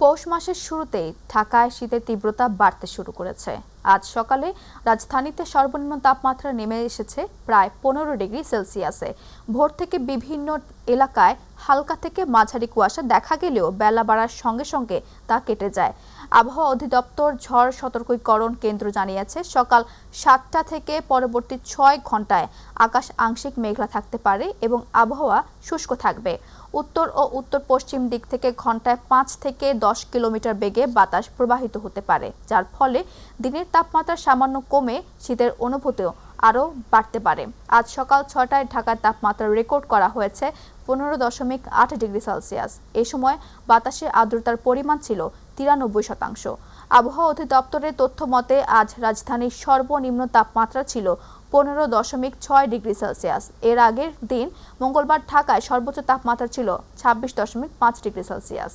পৌষ মাসের শুরুতেই ঢাকায় শীতের তীব্রতা বাড়তে শুরু করেছে। আজ সকালে রাজধানীতে সর্বনিম্ন তাপমাত্রা নেমে এসেছে প্রায় 15 ডিগ্রি সেলসিয়াসে। ভোর থেকে বিভিন্ন এলাকায় হালকা থেকে মাঝারি কুয়াশা দেখা গেলেও বেলা বাড়ার সঙ্গে সঙ্গে তা কেটে যায়। আবহাওয়া অধিদপ্তর ঝড় সতর্কীকরণ কেন্দ্র জানিয়েছে, সকাল 7টা থেকে পরবর্তী 6 ঘন্টায় আকাশ আংশিক মেঘলা থাকতে পারে এবং আবহাওয়া শুষ্ক থাকবে। উত্তর ও উত্তর পশ্চিম দিক থেকে ঘন্টায় 5 থেকে 10 কিলোমিটার বেগে বাতাস প্রবাহিত হতে পারে, যার ফলে দিনের তাপমাত্রা সামান্য কমে শীতের অনুভূতিও আরও বাড়তে পারে। আজ সকাল 6টায় ঢাকার তাপমাত্রা রেকর্ড করা হয়েছে 15.8 ডিগ্রি সেলসিয়াস। এ সময় বাতাসে আর্দ্রতার পরিমাণ ছিল 93%। আবহাওয়া অধিদপ্তরের তথ্য মতে আজ রাজধানীর সর্বনিম্ন তাপমাত্রা ছিল 15.6 ডিগ্রি সেলসিয়াস। এর আগের দিন মঙ্গলবার ঢাকায় সর্বোচ্চ তাপমাত্রা ছিল 26.5 ডিগ্রি সেলসিয়াস।